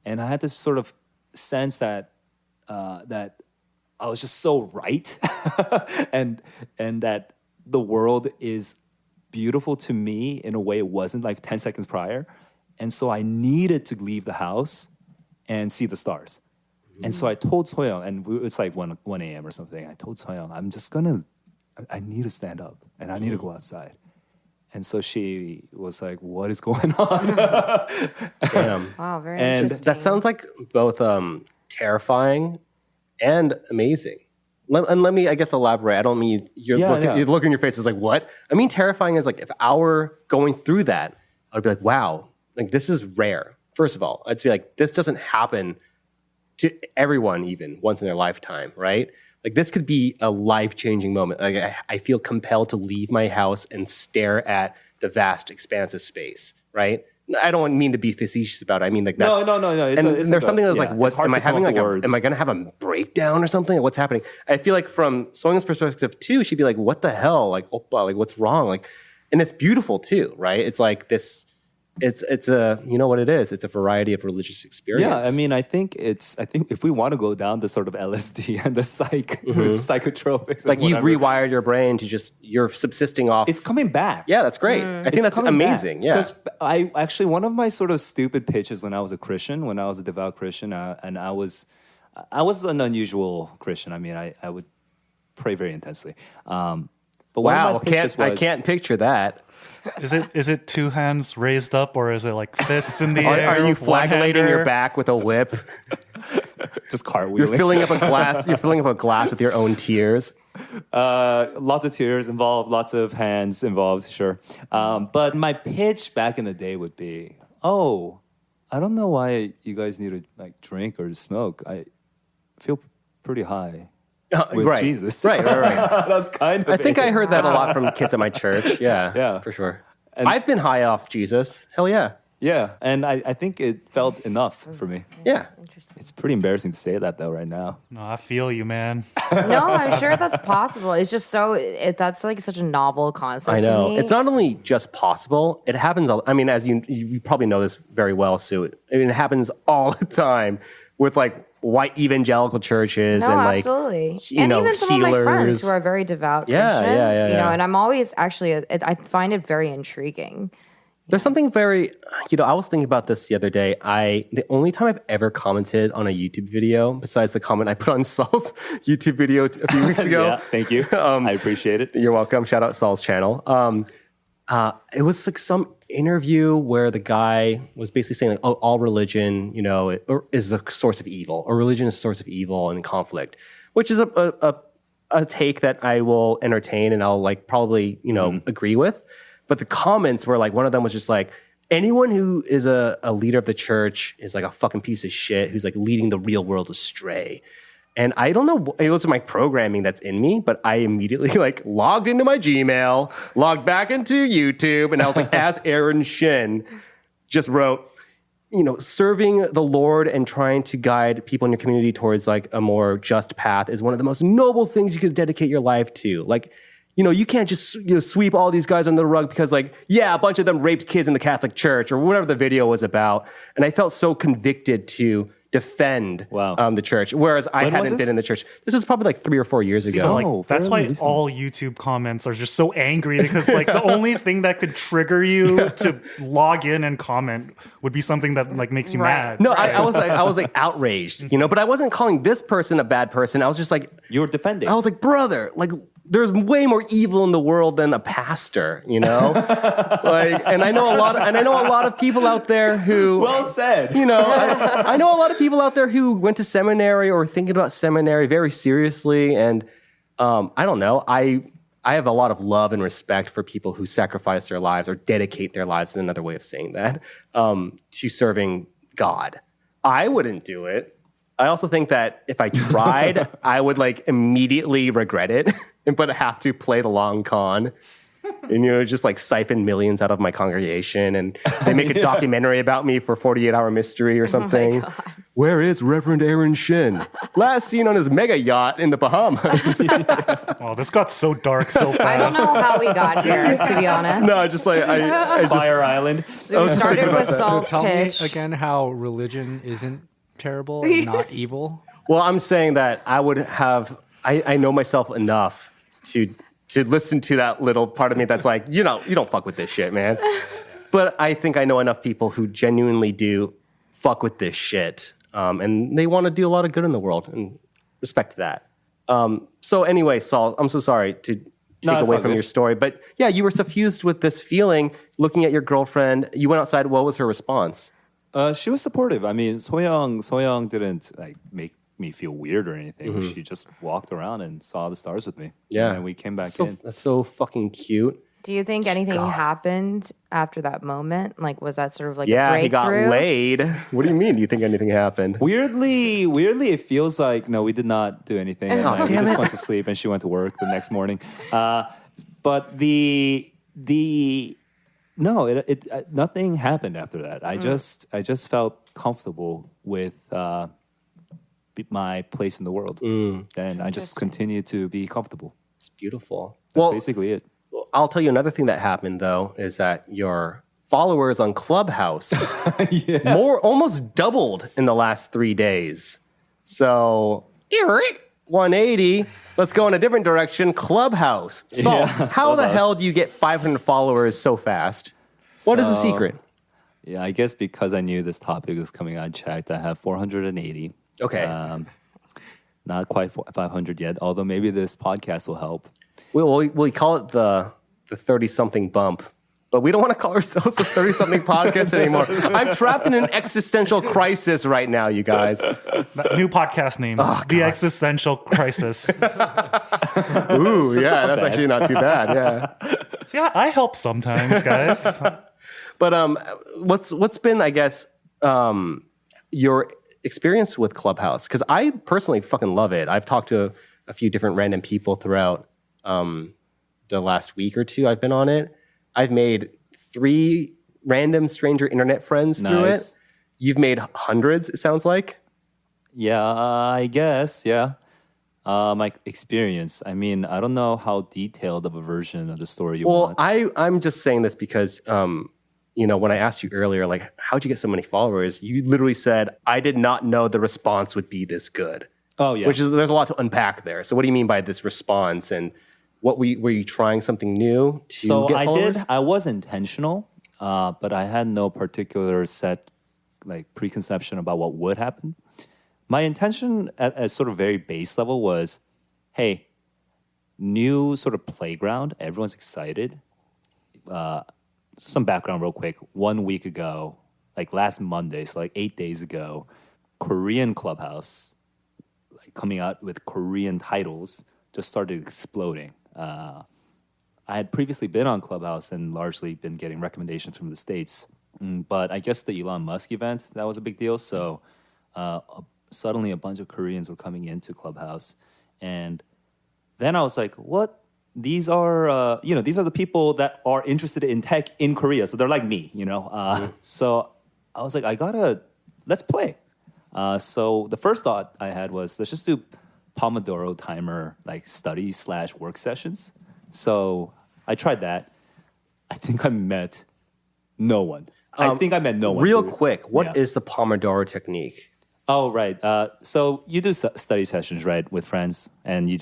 Speaker 2: And I had this sort of sense that that I was just so right, and that the world is beautiful to me in a way it wasn't like 10 seconds prior. And so I needed to leave the house and see the stars. And so I told Soyoung, and it's like 1 a.m. or something. I told Soyoung, I need to stand up and I need to go outside. And so she was like, what is going on?
Speaker 1: Damn.
Speaker 3: Wow, very
Speaker 1: And
Speaker 3: interesting.
Speaker 1: that sounds like both terrifying and amazing. Let me, I guess, elaborate. I don't mean your look in your face is like, what? I mean, terrifying is like if I were going through that, I'd be like, wow, like this is rare. First of all, I'd be like, this doesn't happen to everyone even once in their lifetime, right? Like this could be a life-changing moment. Like I feel compelled to leave my house and stare at the vast expanse of space, right? I don't mean to be facetious about it. I mean like that's
Speaker 2: No.
Speaker 1: There's something that's like, what am I having? Like,
Speaker 2: words.
Speaker 1: am I going to have a breakdown or something? What's happening? I feel like from Soyoung's perspective too, she'd be like, what the hell? Like, oppa, like what's wrong? Like, and it's beautiful too, right? It's like this. It's a, you know what it is? It's a variety of religious experience.
Speaker 2: Yeah, I mean, I think if we want to go down the sort of LSD and the psychotropics,
Speaker 1: like you've rewired your brain to just, you're subsisting off.
Speaker 2: it's coming back.
Speaker 1: Yeah, that's great. I think that's amazing. Yeah.
Speaker 2: Because I actually, one of my sort of stupid pitches when I was a Christian, when I was a devout Christian, and I was an unusual Christian. I mean, I would pray very intensely. But one of my pitches
Speaker 1: I can't picture that.
Speaker 4: Is it two hands raised up or is it like fists in the air?
Speaker 1: Are you flagellating your
Speaker 4: one-hander?
Speaker 1: back with a whip?
Speaker 2: just cartwheeling.
Speaker 1: You're filling up a glass. You're filling up a glass with your own tears.
Speaker 2: Lots of tears involved, lots of hands involved, sure. But my pitch back in the day would be, oh, I don't know why you guys need to like drink or smoke. I feel pretty high with
Speaker 1: right.
Speaker 2: Jesus.
Speaker 1: Right.
Speaker 2: That's kind of
Speaker 1: I think
Speaker 2: it.
Speaker 1: I heard that a lot from kids at my church. Yeah,
Speaker 2: Yeah.
Speaker 1: for sure.
Speaker 2: And-
Speaker 1: I've been high off Jesus. Hell yeah.
Speaker 2: Yeah, and I think it felt enough for me.
Speaker 1: Yeah.
Speaker 3: Interesting.
Speaker 2: It's pretty embarrassing to say that though right now.
Speaker 4: No, I feel you, man.
Speaker 3: No, I'm sure that's possible. It's just that's like such a novel concept
Speaker 1: I know.
Speaker 3: to me.
Speaker 1: It's not only just possible, it happens. I mean, as you probably know this very well, Sue. I mean, it happens all the time with like white evangelical churches
Speaker 3: No,
Speaker 1: and like,
Speaker 3: absolutely.
Speaker 1: you
Speaker 3: And
Speaker 1: know,
Speaker 3: even some of my friends
Speaker 1: healers.
Speaker 3: who are very devout
Speaker 1: Yeah,
Speaker 3: Christians,
Speaker 1: yeah,
Speaker 3: you know,
Speaker 1: yeah.
Speaker 3: and I'm always actually, I find it very intriguing.
Speaker 1: There's something very, I was thinking about this the other day. The only time I've ever commented on a YouTube video, besides the comment I put on Saul's YouTube video a few weeks ago.
Speaker 2: Yeah, thank you. I appreciate it.
Speaker 1: You're welcome. Shout out Saul's channel. It was like some interview where the guy was basically saying like, oh, all religion, is a source of evil, or religion is a source of evil and conflict, which is a take that I will entertain and I'll like probably, agree with. But the comments were like, one of them was just like, anyone who is a leader of the church is like a fucking piece of shit who's like leading the real world astray. And I don't know, it was my programming that's in me, but I immediately like logged into my Gmail, logged back into YouTube, and I was like, as Aaron Shin just wrote, serving the Lord and trying to guide people in your community towards like a more just path is one of the most noble things you could dedicate your life to. Like, you can't just sweep all these guys under the rug because, like, a bunch of them raped kids in the Catholic Church or whatever the video was about. And I felt so convicted to defend the church, whereas I hadn't been in the church. This was probably like 3 or 4 years ago.
Speaker 4: Like, that's why all YouTube comments are just so angry because, like, the only thing that could trigger you to log in and comment would be something that like makes you mad.
Speaker 1: No, I was like outraged, but I wasn't calling this person a bad person. I was just like,
Speaker 2: You were defending.
Speaker 1: I was like, brother, like, there's way more evil in the world than a pastor, like, and I know a lot of people out there who,
Speaker 2: well said.
Speaker 1: I know a lot of people out there who went to seminary or were thinking about seminary very seriously. And, I don't know. I have a lot of love and respect for people who sacrifice their lives or dedicate their lives, is another way of saying that, to serving God. I wouldn't do it. I also think that if I tried, I would like immediately regret it, but have to play the long con and, just like siphon millions out of my congregation. And they make a documentary about me for 48 Hour Mystery or something.
Speaker 3: Oh
Speaker 1: Where is Reverend Aaron Shin? Last seen on his mega yacht in the Bahamas.
Speaker 4: Wow, this got so dark so fast.
Speaker 3: I don't know how we got here, to be honest.
Speaker 1: No, just like, I just,
Speaker 2: Fire Island.
Speaker 3: So we started with Saul's
Speaker 5: Tell
Speaker 3: pitch.
Speaker 5: me again how religion isn't terrible and not evil.
Speaker 1: well, I'm saying that I would have, I know myself enough to listen to that little part of me that's like, you don't fuck with this shit, man. But I think I know enough people who genuinely do fuck with this shit. And they want to do a lot of good in the world, and respect to that. So anyway, Saul, I'm so sorry to take away from your story. But yeah, you were suffused with this feeling looking at your girlfriend. You went outside. What was her response?
Speaker 2: She was supportive. I mean, Soyoung didn't like make me feel weird or anything. She just walked around and saw the stars with me.
Speaker 1: Yeah.
Speaker 2: And then we came back in.
Speaker 1: That's so fucking cute.
Speaker 3: Do you think anything happened after that moment? Like, was that sort of like a
Speaker 1: Yeah,
Speaker 3: breakthrough?
Speaker 1: he got laid. What do you mean? Do you think anything happened?
Speaker 2: Weirdly, it feels like no, we did not do anything. And, like, we just went to sleep, and she went to work the next morning. But nothing happened after that. I just felt comfortable with my place in the world, and I just continued to be comfortable.
Speaker 1: It's beautiful.
Speaker 2: That's basically it.
Speaker 1: I'll tell you another thing that happened though is that your followers on Clubhouse almost doubled in the last 3 days. So 180. Let's go in a different direction. Clubhouse. So how the hell do you get 500 followers so fast? What is the secret?
Speaker 2: Yeah, I guess because I knew this topic was coming, I checked. I have 480.
Speaker 1: Okay.
Speaker 2: Not quite 500 yet, although maybe this podcast will help.
Speaker 1: We call it the 30-something bump, but we don't want to call ourselves a 30-something podcast anymore. I'm trapped in an existential crisis right now, you guys.
Speaker 4: New podcast name, The Existential Crisis.
Speaker 1: Ooh, yeah, that's actually not too bad. Yeah.
Speaker 4: So yeah, I help sometimes, guys.
Speaker 1: But what's been, I guess, your experience with Clubhouse? Because I personally fucking love it. I've talked to a few different random people throughout the last week or two I've been on it. I've made 3 random stranger internet friends through it.
Speaker 2: Nice.
Speaker 1: You've made hundreds, it sounds like.
Speaker 2: Yeah, I guess. Yeah. My experience. I mean, I don't know how detailed of a version of the story you
Speaker 1: Well,
Speaker 2: want.
Speaker 1: I'm just saying this because, when I asked you earlier, like, how'd you get so many followers? You literally said, I did not know the response would be this good.
Speaker 2: Oh, yeah.
Speaker 1: There's a lot to unpack there. So what do you mean by this response? And were you trying something new to get followers?
Speaker 2: I was intentional, but I had no particular set preconception about what would happen. My intention at sort of very base level was, hey, new sort of playground. Everyone's excited. Some background real quick. 1 week ago, last Monday, so 8 days ago, Korean Clubhouse, coming out with Korean titles, just started exploding. I had previously been on Clubhouse and largely been getting recommendations from the States. But I guess the Elon Musk event, that was a big deal. So suddenly a bunch of Koreans were coming into Clubhouse. And then I was like, what? These are, these are the people that are interested in tech in Korea. So they're like me, So I was like, let's play. So the first thought I had was, let's just do Pomodoro timer, study/work sessions. So I tried that. I think I met no one.
Speaker 1: Real quick, what is the Pomodoro technique?
Speaker 2: Oh, right. So you do study sessions, right, with friends, and you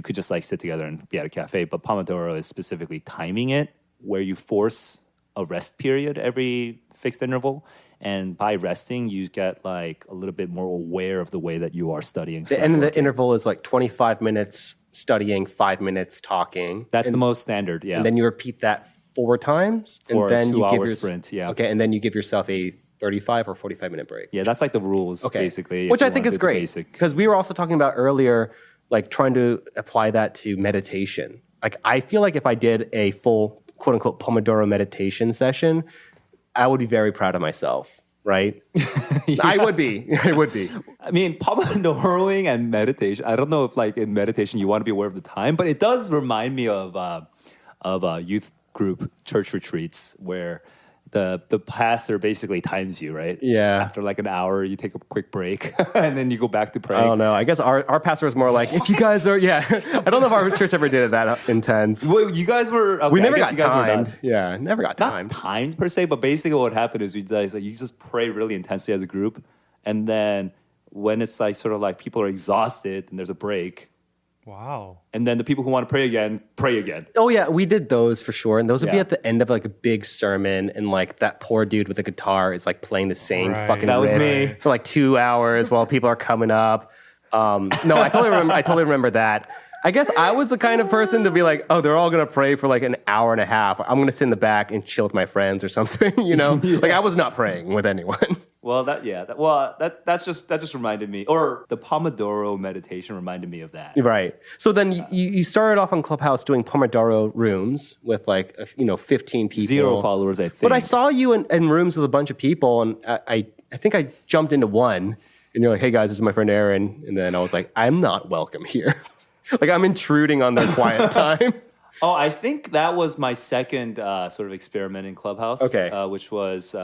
Speaker 2: could just sit together and be at a cafe. But Pomodoro is specifically timing it, where you force a rest period every fixed interval. And by resting, you get a little bit more aware of the way that you are studying.
Speaker 1: And the interval is 25 minutes studying, 5 minutes talking.
Speaker 2: That's the most standard, yeah.
Speaker 1: And then you repeat that 4 times.
Speaker 2: For
Speaker 1: and then
Speaker 2: a 2-hour sprint, yeah.
Speaker 1: Okay, and then you give yourself a 35 or 45 minute break.
Speaker 2: Yeah, that's the rules, basically.
Speaker 1: Which I think is great. Because we were also talking about earlier, trying to apply that to meditation. I feel like if I did a full, quote unquote, Pomodoro meditation session, I would be very proud of myself, right? I would be.
Speaker 2: I mean, Pomodoroing and meditation, I don't know if in meditation you want to be aware of the time, but it does remind me of youth group church retreats where the pastor basically times you, right?
Speaker 1: Yeah.
Speaker 2: After an hour, you take a quick break and then you go back to praying.
Speaker 1: I don't know. I guess our pastor was more like, if you guys are, I don't know if our church ever did it that intense.
Speaker 2: Well, you guys were, okay,
Speaker 1: we never got timed. Yeah, never got timed.
Speaker 2: Not timed per se, but basically what happened is you just pray really intensely as a group. And then when it's people are exhausted and there's a break.
Speaker 4: Wow.
Speaker 2: And then the people who want to pray again.
Speaker 1: Oh, yeah, we did those for sure. And those would be at the end of a big sermon. And that poor dude with the guitar is playing the same fucking
Speaker 2: That was
Speaker 1: riff
Speaker 2: me.
Speaker 1: for 2 hours while people are coming up. No, I totally remember that. I guess I was the kind of person to be oh, they're all going to pray for an hour and a half. I'm going to sit in the back and chill with my friends or something, I was not praying with anyone.
Speaker 2: Well, that just reminded me, or the Pomodoro meditation reminded me of that.
Speaker 1: Right. So then you started off on Clubhouse doing Pomodoro rooms with 15 people.
Speaker 2: 0 followers, I think.
Speaker 1: But I saw you in rooms with a bunch of people, and I think I jumped into one, and you're like, hey guys, this is my friend Aaron. And then I was like, I'm not welcome here. I'm intruding on their quiet time.
Speaker 2: Oh, I think that was my second sort of experiment in Clubhouse.
Speaker 1: Okay.
Speaker 2: Which was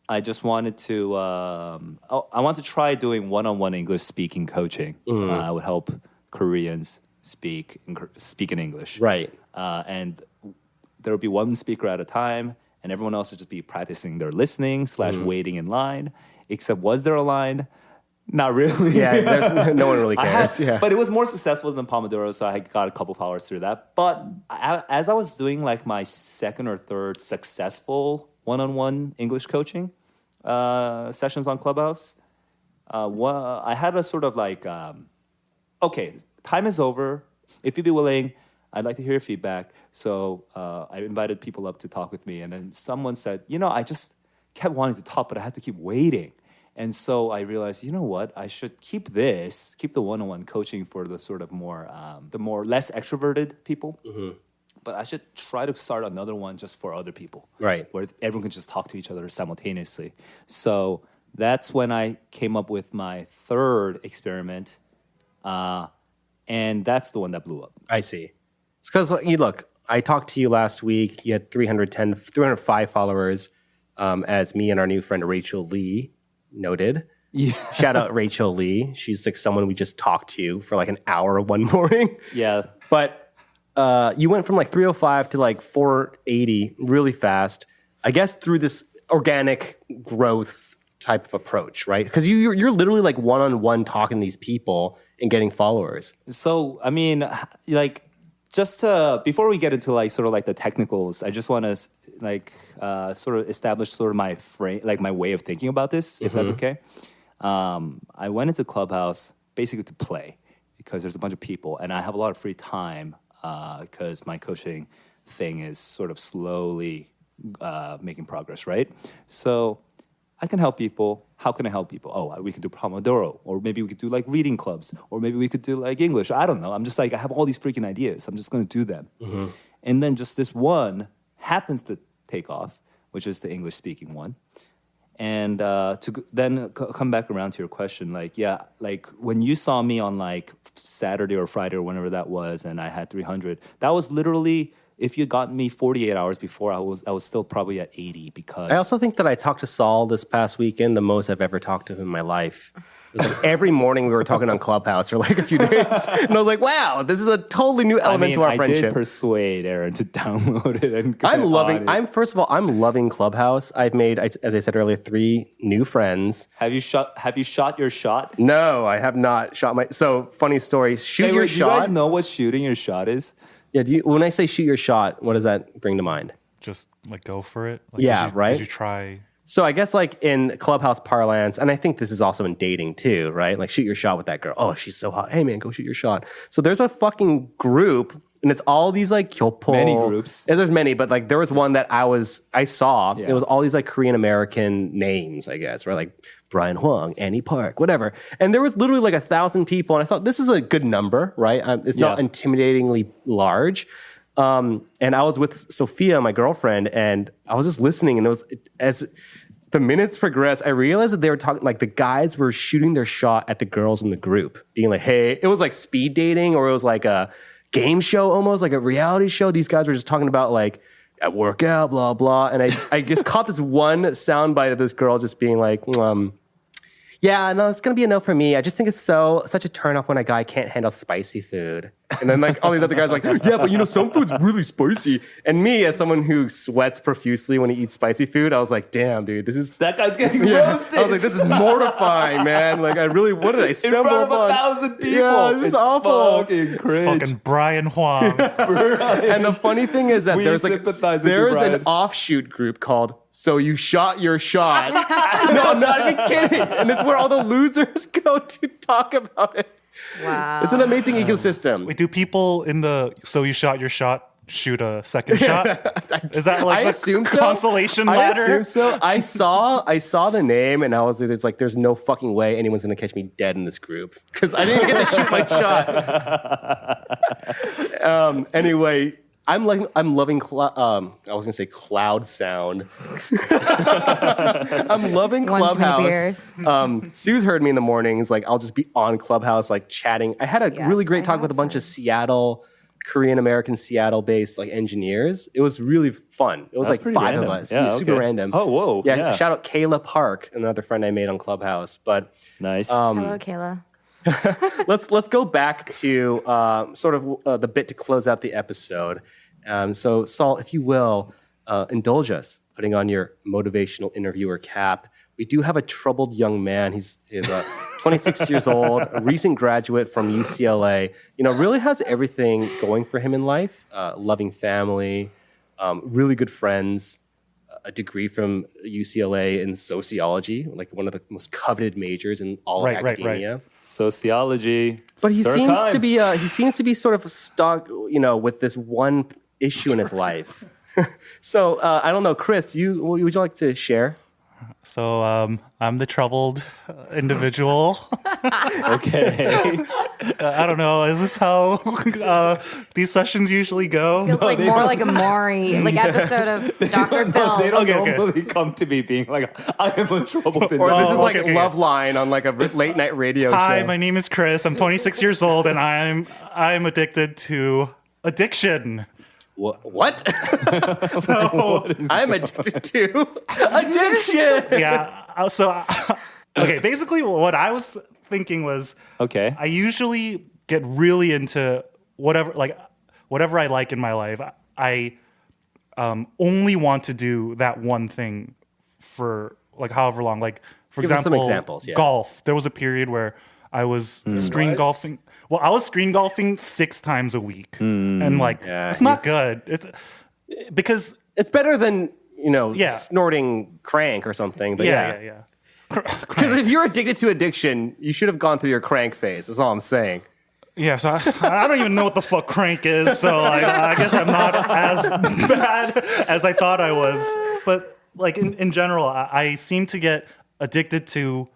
Speaker 2: I just wanted to I want to try doing one-on-one English speaking coaching. I would help Koreans speak in English.
Speaker 1: Right.
Speaker 2: And there would be one speaker at a time, and everyone else would just be practicing their listening / waiting in line. Except, was there a line? Not really.
Speaker 1: Yeah, no one really cares.
Speaker 2: But it was more successful than Pomodoro, so I got a couple followers through that. But as I was doing my second or third successful one-on-one English coaching sessions on Clubhouse, I had a sort of okay, time is over. If you'd be willing, I'd like to hear your feedback. So I invited people up to talk with me, and then someone said, I just kept wanting to talk, but I had to keep waiting. And so I realized, you know what? I should keep the one-on-one coaching for the sort of more, less extroverted people. But I should try to start another one just for other people.
Speaker 1: Right.
Speaker 2: Where everyone can just talk to each other simultaneously. So that's when I came up with my third experiment. And that's the one that blew up.
Speaker 1: I see. It's because, look, I talked to you last week. You had 305 followers, as me and our new friend Rachel Lee noted.
Speaker 2: Yeah.
Speaker 1: Shout out Rachel Lee. She's like someone we just talked to for like an hour one morning.
Speaker 2: Yeah.
Speaker 1: But you went from like 305 to like 480 really fast. I guess through this organic growth type of approach, right? Because you're literally like one-on-one talking to these people and getting followers.
Speaker 2: So, I mean, like, just before we get into like sort of like the technicals, I just want to like sort of establish sort of my frame, like my way of thinking about this, if that's okay. I went into Clubhouse basically to play because there's a bunch of people and I have a lot of free time because my coaching thing is sort of slowly making progress, right? So I can help people. How can I help people? Oh, we could do Pomodoro, or maybe we could do like reading clubs, or maybe we could do like English. I don't know. I'm just like, I have all these freaking ideas. I'm just going to do them. And then just this one happens to take off, which is the English speaking one. And then come back around to your question, like, yeah, like when you saw me on like Saturday or Friday or whenever that was, and I had 300, that was literally, if you got me 48 hours before, I was still probably at 80 because...
Speaker 1: I also think that I talked to Saul this past weekend, the most I've ever talked to him in my life. It was like every morning we were talking on Clubhouse for like a few days. And I was like, wow, this is a totally new element to our friendship.
Speaker 2: I did persuade Aaron to download it. And
Speaker 1: first of all, I'm loving Clubhouse. I've made, as I said earlier, 3 new friends.
Speaker 2: Have you shot your shot?
Speaker 1: No, I have not shot my... So, funny story, shoot your shot.
Speaker 2: Do you guys know what shooting your shot is?
Speaker 1: Yeah, when I say shoot your shot, what does that bring to mind?
Speaker 4: Just like go for it. Like,
Speaker 1: yeah, right?
Speaker 4: Did you try...
Speaker 1: So I guess like in Clubhouse parlance, and I think this is also in dating too, right? Like shoot your shot with that girl. Oh, she's so hot. Hey man, go shoot your shot. So there's a fucking group, and it's all these like kyopol.
Speaker 2: Many groups.
Speaker 1: Yeah, there's many, but like there was one that I saw.
Speaker 2: Yeah.
Speaker 1: It was all these like Korean American names, I guess, right? Like Brian Huang, Annie Park, whatever. And there was literally like 1,000 people, and I thought this is a good number, right? It's not intimidatingly large. And I was with Sophia, my girlfriend, and I was just listening, and as the minutes progressed, I realized that they were talking, like the guys were shooting their shot at the girls in the group, being like, hey, it was like speed dating, or it was like a game show almost, like a reality show. These guys were just talking about like, at workout, blah, blah. And I just caught this one soundbite of this girl just being like, yeah, no, it's going to be a no for me. I just think it's such a turnoff when a guy can't handle spicy food. And then like all these other guys are like, yeah, but some food's really spicy. And me, as someone who sweats profusely when he eats spicy food, I was like, damn, dude,
Speaker 2: that guy's getting roasted.
Speaker 1: I was like, this is mortifying, man. Like, what did I stumble
Speaker 2: in front of
Speaker 1: upon?
Speaker 2: 1,000 people.
Speaker 1: Yeah, this is awful.
Speaker 2: Fucking cringe.
Speaker 4: Fucking Brian Huang.
Speaker 1: And the funny thing is that there's an offshoot group called So You Shot Your Shot. No, I'm not even kidding. And it's where all the losers go to talk about it.
Speaker 3: Wow.
Speaker 1: It's an amazing ecosystem.
Speaker 4: Wait, do people in the So You Shot Your Shot shoot a second shot? Is that like
Speaker 1: I assume so.
Speaker 4: consolation ladder?
Speaker 1: I assume so. I saw the name, and I was like, there's no fucking way anyone's gonna catch me dead in this group because I didn't even get to shoot my shot. Anyway, I'm loving I was gonna say cloud sound. I'm loving Clubhouse. Sue's heard me in the mornings. Like I'll just be on Clubhouse, like chatting. I had a really great talk with a bunch of Korean American Seattle-based like engineers. It was really fun. It was
Speaker 2: That's
Speaker 1: like 5
Speaker 2: random.
Speaker 1: of us.
Speaker 2: Yeah,
Speaker 1: super random.
Speaker 2: Oh, whoa.
Speaker 1: Yeah, shout out Kayla Park, another friend I made on Clubhouse. But
Speaker 2: nice.
Speaker 3: Hello, Kayla.
Speaker 1: let's go back to sort of the bit to close out the episode. So Saul, if you will, indulge us putting on your motivational interviewer cap. We do have a troubled young man. He's 26 years old, a recent graduate from UCLA. Really has everything going for him in life. Loving family, really good friends, a degree from UCLA in sociology, like one of the most coveted majors in all of academia.
Speaker 4: Right.
Speaker 2: Sociology.
Speaker 1: But he seems to be sort of stuck, with this one issue in his life. So I don't know, Chris, would you like to share?
Speaker 4: So I'm the troubled individual.
Speaker 2: Okay.
Speaker 4: I don't know. Is this how these sessions usually go?
Speaker 3: Feels like more like a Maury like episode of Dr. Phil.
Speaker 2: They don't
Speaker 4: Okay.
Speaker 2: normally come to me being like, I am a troubled
Speaker 1: Or this is like
Speaker 4: okay.
Speaker 1: Love Line on like a late night radio
Speaker 4: Hi,
Speaker 1: show.
Speaker 4: my name is Chris. I'm 26 years old, and I'm addicted to addiction.
Speaker 1: What?
Speaker 4: So
Speaker 1: I'm addicted to addiction.
Speaker 4: yeah. Okay. Basically, what I was thinking was,
Speaker 2: Okay.
Speaker 4: I usually get really into whatever I like in my life. I only want to do that one thing for like however long. Like for
Speaker 1: Give us
Speaker 4: example,
Speaker 1: some examples, yeah.
Speaker 4: golf. There was a period where I was screen golfing. Well, I was screen golfing 6 times a week, and like
Speaker 1: Yeah,
Speaker 4: it's not good. It's because
Speaker 1: It's better than,
Speaker 4: Yeah.
Speaker 1: snorting crank or something. But
Speaker 4: yeah.
Speaker 1: Because if you're addicted to addiction, you should have gone through your crank phase. That's all I'm saying.
Speaker 4: Yeah, so I don't even know what the fuck crank is, so I guess I'm not as bad as I thought I was. But like in general, I seem to get addicted to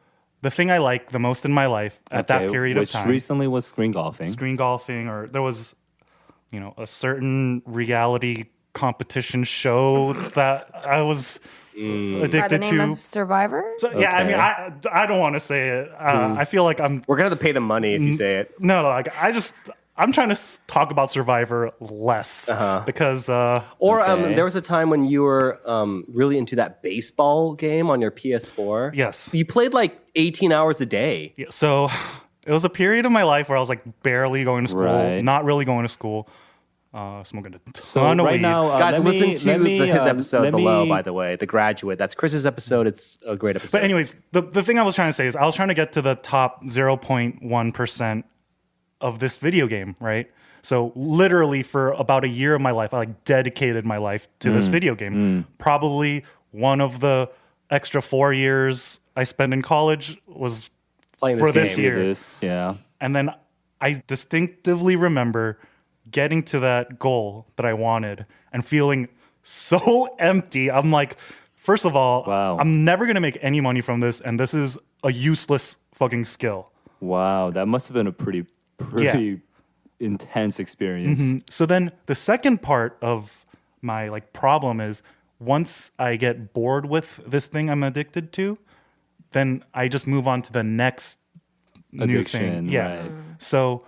Speaker 4: the thing I like the most in my life at that period of time.
Speaker 2: Which recently was screen golfing.
Speaker 4: Screen golfing, or there was, a certain reality competition show that I was
Speaker 3: By the
Speaker 4: addicted
Speaker 3: name
Speaker 4: to.
Speaker 3: of Survivor?
Speaker 4: So, yeah, I
Speaker 2: Okay.
Speaker 4: mean, I don't want to say it. I feel like I'm
Speaker 1: We're going to pay the money if you say it.
Speaker 4: No, like I'm trying to talk about Survivor less because
Speaker 1: Or
Speaker 2: Okay.
Speaker 1: there was a time when you were really into that baseball game on your PS4.
Speaker 4: Yes.
Speaker 1: You played like 18 hours a day.
Speaker 4: yeah, so it was a period of my life where I was like barely going to school,
Speaker 2: Right.
Speaker 4: not really going to school, smoking a ton
Speaker 2: So
Speaker 4: of
Speaker 2: right
Speaker 4: weed.
Speaker 2: now,
Speaker 1: Guys,
Speaker 2: let
Speaker 1: listen
Speaker 2: me-
Speaker 1: to
Speaker 2: let me,
Speaker 1: his episode
Speaker 2: let
Speaker 1: below,
Speaker 2: me-
Speaker 1: by the way. The Graduate. That's Chris's episode. It's a great episode.
Speaker 4: But anyways, the thing I was trying to say is I was trying to get to the top 0.1% of this video game, right? So literally for about a year of my life, I like dedicated my life to this video game. Probably one of the extra 4 years I spent in college was
Speaker 1: Playing
Speaker 4: for
Speaker 1: this
Speaker 4: this
Speaker 1: game.
Speaker 4: year.
Speaker 2: This, yeah.
Speaker 4: And then I distinctively remember getting to that goal that I wanted and feeling so empty. I'm like, first of all,
Speaker 2: Wow.
Speaker 4: I'm never going to make any money from this, and this is a useless fucking skill.
Speaker 2: Wow, that must have been a pretty intense experience.
Speaker 4: So then the second part of my like problem is once I get bored with this thing I'm addicted to, then I just move on to the next new
Speaker 2: Addiction,
Speaker 4: thing. Yeah.
Speaker 2: right.
Speaker 4: So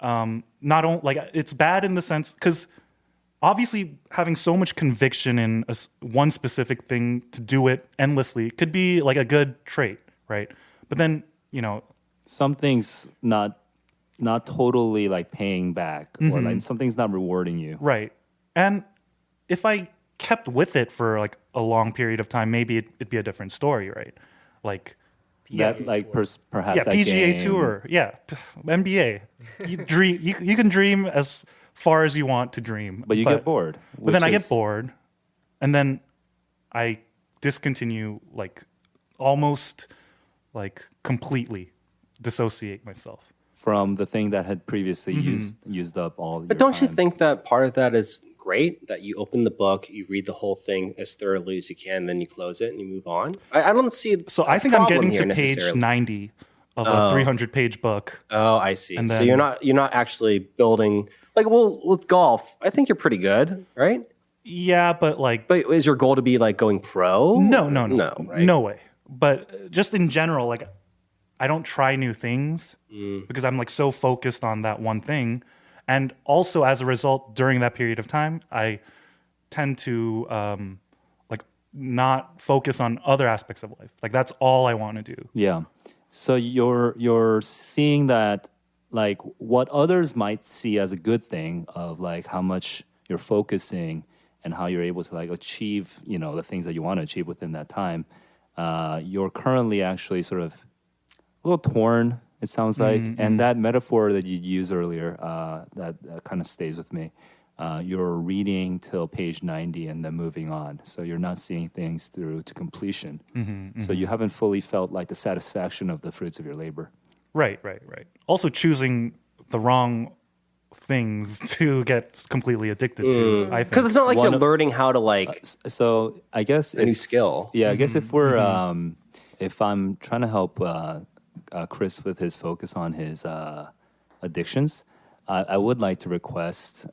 Speaker 4: not only like it's bad in the sense because obviously having so much conviction in one specific thing to do it endlessly could be like a good trait, right? But then
Speaker 2: Something's not totally like paying back, or like something's not rewarding you.
Speaker 4: right. And if I kept with it for like a long period of time, maybe it'd be a different story, right? Like
Speaker 2: That like perhaps
Speaker 4: yeah,
Speaker 2: that
Speaker 4: PGA
Speaker 2: game.
Speaker 4: Tour, yeah, NBA. You dream, you can dream as far as you want to dream,
Speaker 2: But you get bored.
Speaker 4: But then
Speaker 2: which
Speaker 4: I get
Speaker 2: is-
Speaker 4: bored, and then I discontinue, like almost like completely dissociate myself.
Speaker 2: from the thing that had previously used up all.
Speaker 1: But don't you think that part of that is great? That you open the book, you read the whole thing as thoroughly as you can, then you close it and you move on? I don't see.
Speaker 4: So I think I'm getting to page 90 of a 300-page book.
Speaker 1: Oh, I see.
Speaker 4: And
Speaker 1: So
Speaker 4: then-
Speaker 1: you're not actually building like with golf. I think you're pretty good, right?
Speaker 4: Yeah, but like
Speaker 1: But is your goal to be like going pro?
Speaker 4: no,
Speaker 1: right?
Speaker 4: no way. But just in general, like I don't try new things because I'm like so focused on that one thing, and also as a result, during that period of time, I tend to like not focus on other aspects of life. Like that's all I want to do.
Speaker 2: Yeah. So you're seeing that like what others might see as a good thing of like how much you're focusing and how you're able to like achieve, the things that you want to achieve within that time. You're currently actually sort of a little torn, it sounds like. And that metaphor that you used earlier, that kind of stays with me. You're reading till page 90 and then moving on. So you're not seeing things through to completion. So you haven't fully felt like the satisfaction of the fruits of your labor.
Speaker 4: Right. Also choosing the wrong things to get completely addicted to. I think
Speaker 1: Because it's not like
Speaker 2: One
Speaker 1: you're
Speaker 2: of-
Speaker 1: learning how to like.
Speaker 2: So I guess
Speaker 1: A new skill.
Speaker 2: Yeah, I guess if we're if I'm trying to help Chris with his focus on his addictions, I would like to request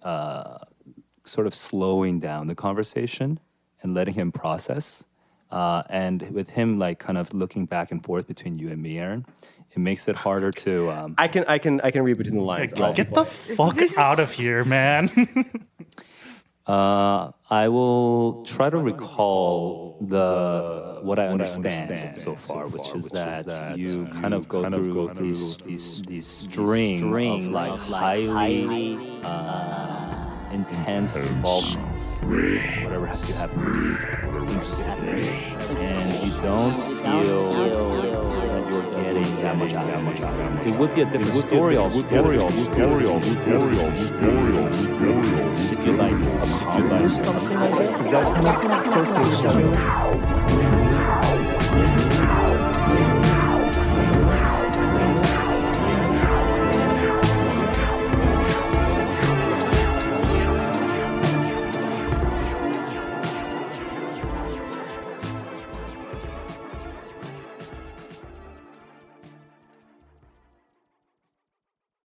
Speaker 2: sort of slowing down the conversation and letting him process. And with him like kind of looking back and forth between you and me, Aaron, it makes it harder to.
Speaker 1: I can read between the lines.
Speaker 4: get the fuck out of here, man.
Speaker 2: I will try to recall what I understand so far, which is that you kind of go through these string of like highly intense involvements with whatever you have interested in, and you don't feel that you're getting that much out of it. It would be a different story if you like accomplish something like this. Is that kind of close to each other?